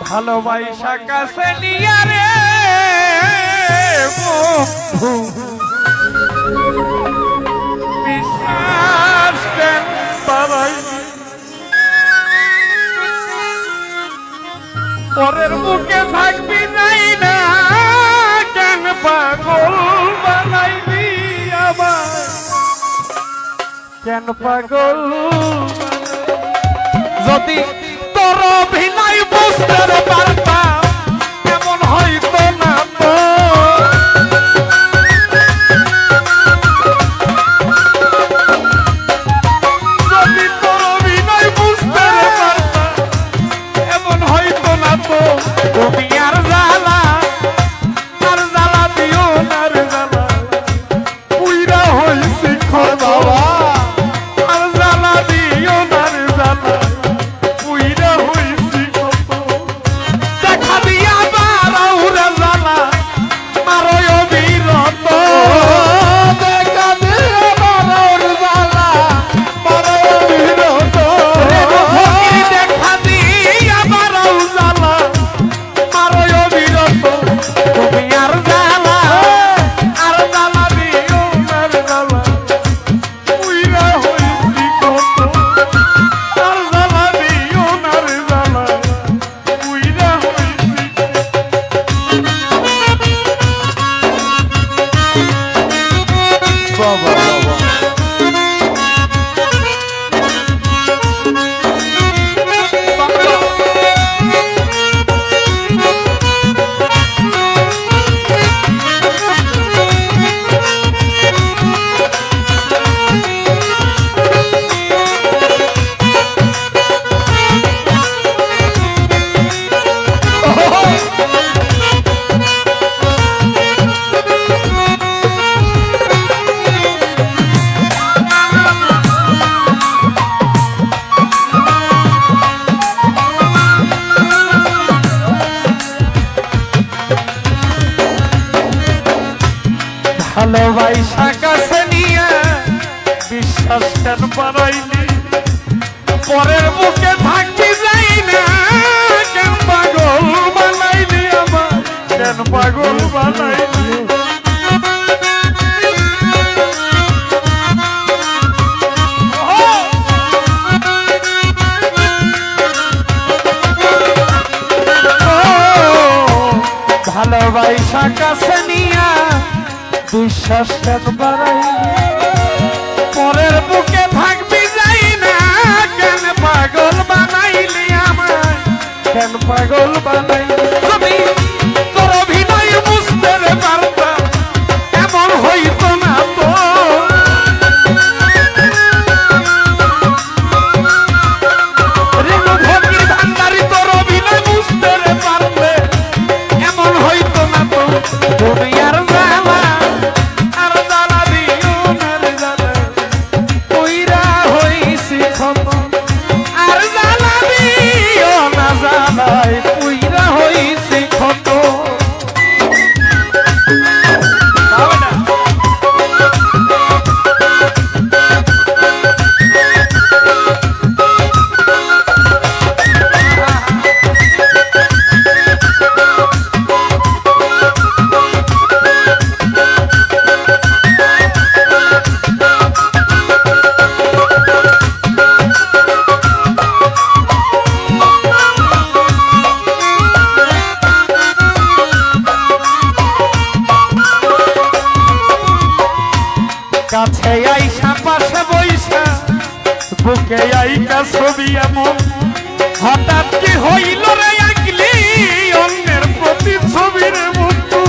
ভালোবাসা কাছে নিয়া রে বন্ধু বিশ্বাস কেন বাড়াই পরের বুকে থাকবি নাই না কেন পাগল বানাইলি আবার কেন পাগল যদি তোর অভিনয় বুঝতে পারতাম এমন হইতো না তো যদি তোর অভিনয় বুঝতে পারতাম এমন হইতো না তো তুমি আর জ্বালা দিও না রে জ্বালা পুইরা হইছি খোদা আর জ্বালা দিও না রে জ্বালা ভালোবাসা কাছে নিয়ে বিশ্বাস কেন বাড়াইলি পরের বুকে থাকতে যাই না কেন পাগল বানাইলি আমার কেন পাগল বানাইলি ভালোবাসা কাছে নিয়ে বিশ্বাস কেন বাড়াইলি পরের বুকে থাকবি যাই না কেন পাগল বানাইলি আমায় কেন পাগল বানাইলি যদি তোর অভিনয় বুঝতে পারতাম এমন হইতো না তো রেণু ভগির ভান্ডারি তোর অভিনয় বুঝতে পারলে এমন হইতো না তো দুনিয়ার কাছে আইসা পাশে বইসা বুকে আইকা ছবি এমন হঠাৎ কি হইল রে আঁকলি অন্যের প্রতি ছবির বন্ধু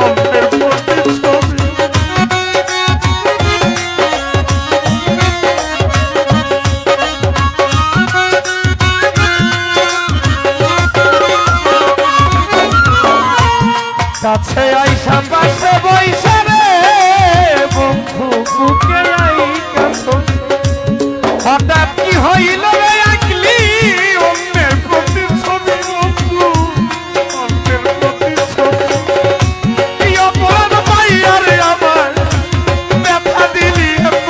অন্যের প্রতি ছবি কাছে আইসা পাশে বইসা বন্ধু বুকে আইকা ছবি হঠাৎ কি হইল রে আঁকলি অন্যের প্রতি ছবি বন্ধু অন্যের প্রতি ছবি এই অপরাধ পাইয়া রে আমার ব্যথা দিলি এত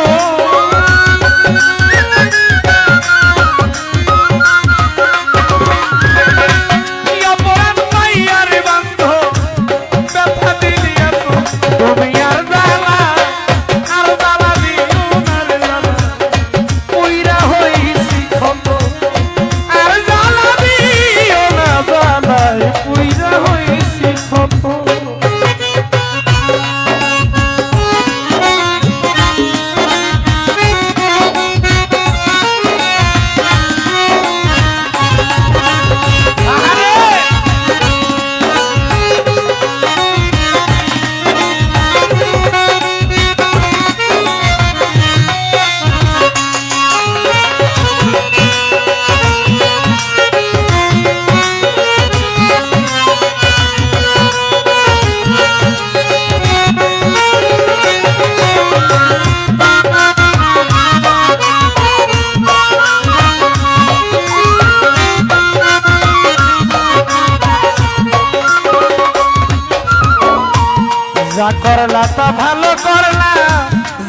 যা করলা তা ভালো করলা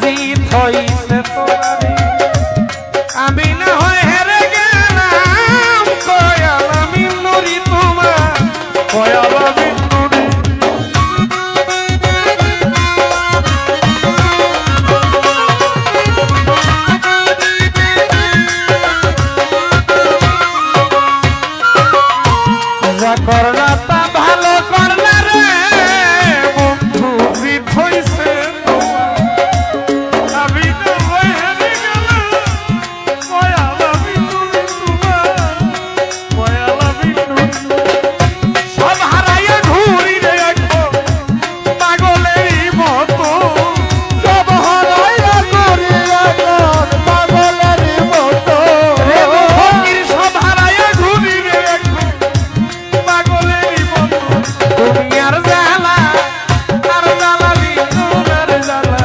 জিত হইছে তোমারে আমি না হয় হেরে গেলাম কয়াল আমি নুরি তোমার কয়াল আমি নুরি যা করলা তা ভালো করলা রে বন্ধু জিত হইছে তোমার আমি না হয় হেরে গেলাম কয়াল আমি নুরি তোমার কয়াল আমি নুরি সব হারাইয়া ঘুরি রে এখন পাগলেরই মতো সব হারাইয়া ঘুরি এখন পাগলেরই মতো রে ফকির সব হারাইয়া ঘুরি রে এখন পাগলেরই মতো তুমি আর জ্বালা বিন্দুর জ্বালা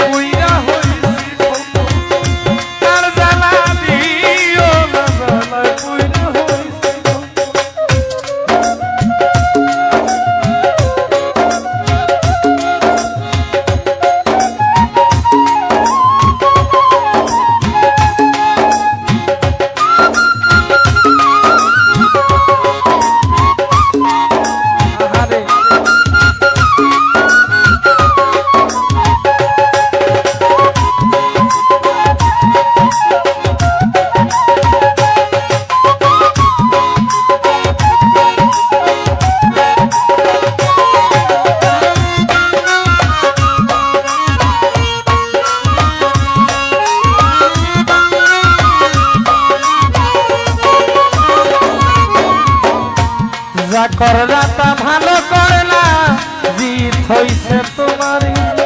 কইরা হইছি কত আর জ্বালা দিও না জ্বালা কইরা হইছি কত আহারে যা করলা তা ভালো করলা জিত হইছে তোমারই